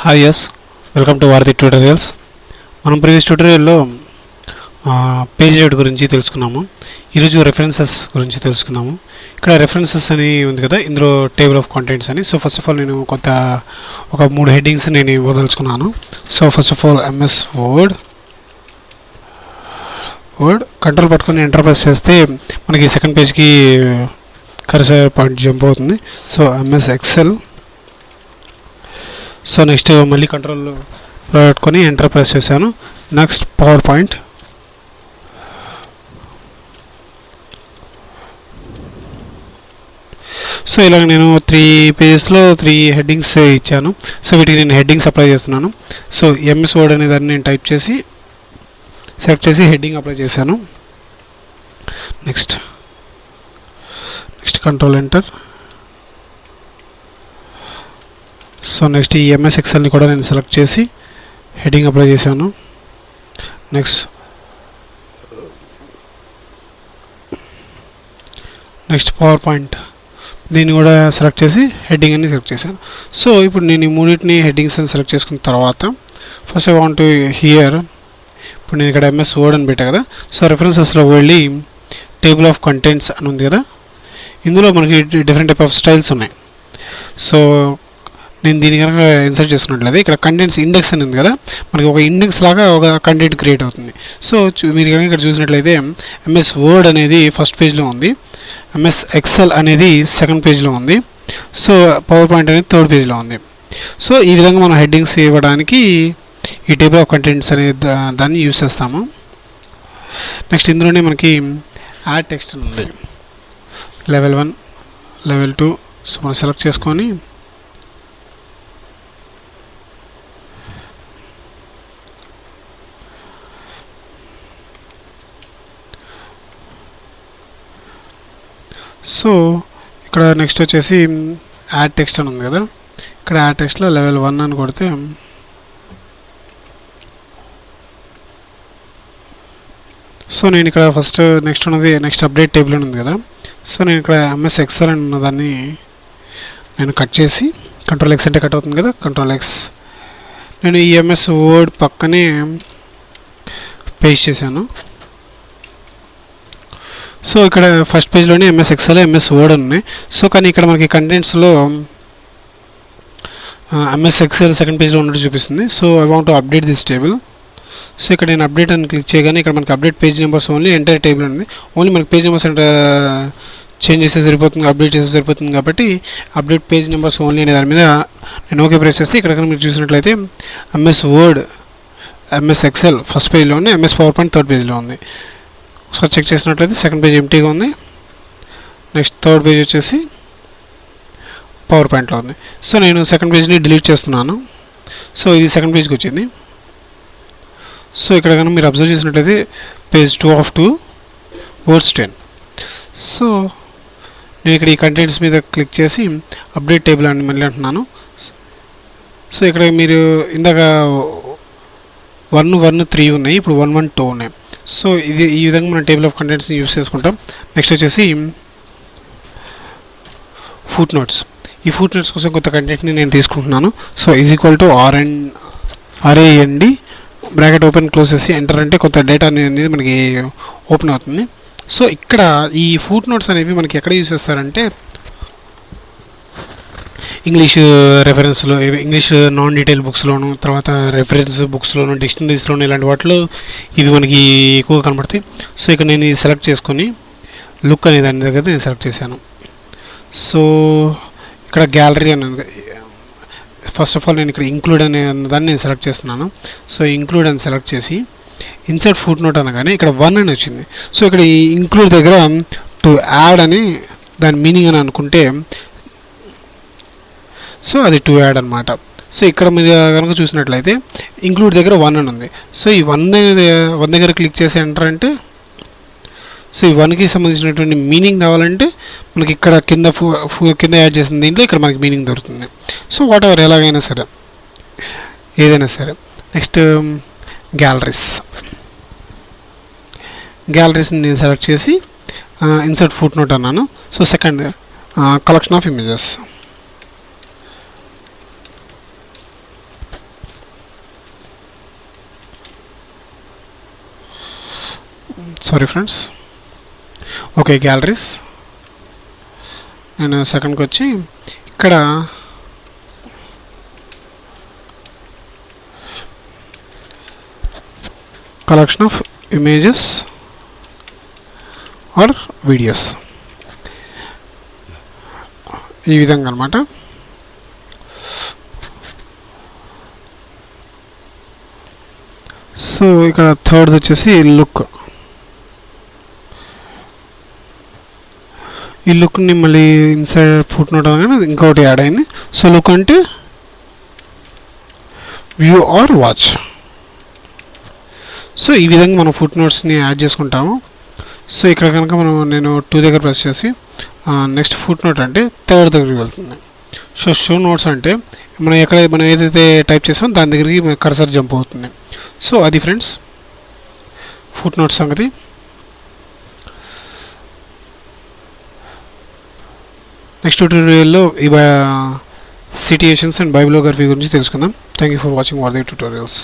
Hi yes welcome to వారధి tutorials. మనం previous ట్యూటోరియల్లో page layout గురించి తెలుసుకున్నాము. ఈరోజు రెఫరెన్సెస్ గురించి తెలుసుకున్నాము. ఇక్కడ రెఫరెన్సెస్ అని ఉంది కదా, ఇందులో టేబుల్ ఆఫ్ కంటెంట్స్ అని. సో ఫస్ట్ ఆఫ్ ఆల్ నేను ఒక 3 హెడ్డింగ్స్ నేను ఇవ్వదలుచుకున్నాను. So first of all MS Word control పట్టుకొని ఎంటర్ ప్రెస్ చేస్తే మనకి సెకండ్ పేజ్కి కర్సర్ పాయింట్ జంప్ అవుతుంది. So MS Excel. So next మళ్ళీ కంట్రోల్ పెట్టుకొని ఎంటర్ ప్రెస్ చేశాను. Next PowerPoint. సో ఇలాగ నేను 3 పేజెస్లో 3 హెడ్డింగ్స్ ఇచ్చాను. సో వీటికి నేను హెడ్డింగ్స్ అప్లై చేస్తున్నాను. సో ఎంఎస్ వర్డ్ అనే దాన్ని నేను టైప్ చేసి సెలెక్ట్ చేసి హెడ్డింగ్ అప్లై చేశాను. Next control enter. So next ఈ ఎంఎస్ ఎక్సెల్ని కూడా నేను సెలెక్ట్ చేసి హెడ్డింగ్ అప్లై చేశాను. నెక్స్ట్ పవర్ పాయింట్, దీన్ని కూడా సెలెక్ట్ చేసి హెడ్డింగ్ అని సెలెక్ట్ చేశాను. సో ఇప్పుడు నేను ఈ మూడింటిని హెడ్డింగ్స్ అని సెలెక్ట్ చేసుకున్న తర్వాత ఫస్ట్ ఐ వాంట్ హియర్, ఇప్పుడు నేను ఇక్కడ ఎంఎస్ వర్డ్ అని పెట్టా కదా. సో రెఫరెన్సెస్లో వెళ్ళి టేబుల్ ఆఫ్ కంటెంట్స్ అని ఉంది కదా, ఇందులో మనకి డిఫరెంట్ టైప్ ఆఫ్ స్టైల్స్ ఉన్నాయి. సో నేను దీని కనుక ఇన్సర్ట్ చేసుకున్నట్లయితే ఇక్కడ కంటెంట్స్ ఇండెక్స్ అని ఉంది కదా, మనకి ఒక ఇండెక్స్ లాగా ఒక కంటెంట్ క్రియేట్ అవుతుంది. సో మీరు కనుక ఇక్కడ చూసినట్లయితే ఎంఎస్ వర్డ్ అనేది ఫస్ట్ పేజ్లో ఉంది, ఎంఎస్ ఎక్సెల్ అనేది సెకండ్ పేజ్లో ఉంది, సో పవర్ పాయింట్ అనేది థర్డ్ పేజ్లో ఉంది. సో ఈ విధంగా మనం హెడ్డింగ్స్ ఇవ్వడానికి ఈ టేబుల్ ఆఫ్ కంటెంట్స్ అనే దాన్ని యూజ్ చేస్తాము. నెక్స్ట్ ఇందులోనే మనకి యాడ్ టెక్స్ట్ అని ఉంది, లెవెల్ 1, లెవెల్ 2. సో మనం సెలెక్ట్ చేసుకొని సో ఇక్కడ నెక్స్ట్ వచ్చేసి యాడ్ టెక్స్ట్ అని ఉంది కదా, ఇక్కడ యాడ్ టెక్స్ట్లో లెవెల్ 1 అని కొడితే సో నేను ఇక్కడ ఫస్ట్ నెక్స్ట్ ఉన్నది నెక్స్ట్ అప్డేట్ టేబుల్ అని ఉంది కదా. సో నేను ఇక్కడ ఎంఎస్ ఎక్సెల్ అని ఉన్నదాన్ని నేను కట్ చేసి, కంట్రోల్ ఎక్స్ అంటే కట్ అవుతుంది కదా, కంట్రోల్ ఎక్స్, నేను ఈ ఎంఎస్ వర్డ్ పక్కనే పేస్ట్ చేశాను. సో ఇక్కడ ఫస్ట్ పేజ్లోనే ఎంఎస్ ఎక్సెల్, ఎంఎస్ వర్డ్ ఉన్నాయి. సో కానీ ఇక్కడ మనకి కంటెంట్స్లో ఎంఎస్ ఎక్సెల్ సెకండ్ పేజ్లో ఉన్నట్టు చూపిస్తుంది. So I want to update this table. So ఇక్కడ నేను అప్డేట్ అని క్లిక్ చేయగానే ఇక్కడ మనకి update page numbers only entire table ఉంది. ఓన్లీ మనకి పేజ్ నెంబర్స్ అంటే చేంజ్ చేస్తే సరిపోతుంది, అప్డేట్ చేస్తే సరిపోతుంది. కాబట్టి అప్డేట్ పేజ్ నెంబర్స్ ఓన్లీ అనే దాని మీద నేను ఓకే ప్రెస్ చేస్తే ఇక్కడ మీరు చూసినట్లయితే MS word, MS Excel first పేజ్లో ఉంది, ఎంఎస్ పవర్ పాయింట్ థర్డ్ పేజ్లో ఉంది. ఒకసారి చెక్ చేసినట్లయితే సెకండ్ పేజ్ ఎంటీగా ఉంది, నెక్స్ట్ థర్డ్ పేజ్ వచ్చేసి పవర్ పాయింట్లో ఉంది. సో నేను సెకండ్ పేజ్ని డిలీట్ చేస్తున్నాను. సో ఇది సెకండ్ పేజ్కి వచ్చింది. సో ఇక్కడ కనుక మీరు అబ్జర్వ్ చేసినట్లయితే పేజ్ 2 of 2 వర్డ్స్ 10. సో నేను ఇక్కడ ఈ కంటెంట్స్ మీద క్లిక్ చేసి అప్డేట్ టేబుల్ అని మళ్ళీ అంటున్నాను. సో ఇక్కడ మీరు ఇందాక 1, 1, 3 ఉన్నాయి, ఇప్పుడు 1, 1, 2 ఉన్నాయి. సో ఈ విధంగా మనం టేబుల్ ఆఫ్ కంటెంట్స్ని యూస్ చేసుకుంటాం. నెక్స్ట్ వచ్చేసి ఫుట్ నోట్స్. ఈ ఫుట్ నోట్స్ కోసం కొత్త కంటెంట్ని నేను తీసుకుంటున్నాను. So = RAND bracket open close చేసి ఎంటర్ అంటే కొత్త డేటా అనేది మనకి ఓపెన్ అవుతుంది. సో ఇక్కడ ఈ ఫుట్ నోట్స్ అనేవి మనకి ఎక్కడ యూజ్ చేస్తారంటే ఇంగ్లీష్ రెఫరెన్స్లో, ఇంగ్లీష్ నాన్ డీటెయిల్ బుక్స్లోను, తర్వాత రెఫరెన్స్ బుక్స్లోను, డిక్షనరీస్లోను, ఇలాంటి వాటిలో ఇవి మనకి ఎక్కువగా కనబడతాయి. సో ఇక్కడ నేను ఇది సెలెక్ట్ చేసుకొని లుక్ అనే దాని దగ్గర నేను సెలెక్ట్ చేశాను. సో ఇక్కడ గ్యాలరీ అనేది ఫస్ట్ ఆఫ్ ఆల్ నేను ఇక్కడ ఇంక్లూడ్ అనే దాన్ని నేను సెలెక్ట్ చేస్తున్నాను. సో ఇంక్లూడ్ అని సెలెక్ట్ చేసి ఇన్సర్ట్ ఫుట్ నోట్ అనగానే ఇక్కడ 1 అని వచ్చింది. సో ఇక్కడ ఈ ఇంక్లూడ్ దగ్గర టు యాడ్ అని దాని మీనింగ్ అని అనుకుంటే సో అది టు యాడ్ అనమాట. సో ఇక్కడ మీరు కనుక చూసినట్లయితే ఇంక్లూడ్ దగ్గర 1 అని ఉంది. సో ఈ 1 దగ్గర క్లిక్ చేసి ఎంటర్ అంటే సో ఈ 1కి సంబంధించినటువంటి మీనింగ్ కావాలంటే మనకి ఇక్కడ కింద యాడ్ చేసిన దీంట్లో ఇక్కడ మనకి మీనింగ్ దొరుకుతుంది. సో వాట్ ఎవర్ ఎలాగైనా సరే, ఏదైనా సరే. నెక్స్ట్ గ్యాలరీస్ని నేను సెలెక్ట్ చేసి ఇన్సర్ట్ ఫుట్ నోట్ అన్నాను. So second collection of images. Sorry friends. Okay, galleries. నేను సెకండ్కి వచ్చి ఇక్కడ collection of images or videos, ఈ విధంగా అనమాట. సో ఇక్కడ థర్డ్ వచ్చేసి లుక్. ఈ లుక్ని మళ్ళీ ఇన్సైడ్ ఫుట్ నోట్ అనగానే ఇంకొకటి యాడ్ అయింది. సో లుక్ అంటే వ్యూ ఆర్ వాచ్. సో ఈ విధంగా మనం ఫుట్ నోట్స్ని యాడ్ చేసుకుంటాము. సో ఇక్కడ కనుక నేను 2 దగ్గర ప్రెస్ చేసి నెక్స్ట్ ఫుట్ నోట్ అంటే థర్డ్ దగ్గరికి వెళ్తుంది. సో షో నోట్స్ అంటే మనం ఏదైతే టైప్ చేసామో దాని దగ్గరికి కర్సర్ జంప్ అవుతుంది. సో అది ఫ్రెండ్స్ ఫుట్ నోట్స్ సంగతి. నెక్స్ట్ ట్యూటోరియల్లో ఈ సిట్యుయేషన్స్ అండ్ బైబిలోగ్రఫీ గురించి తెలుసుకుందాం. Thank you for watching worthy tutorials.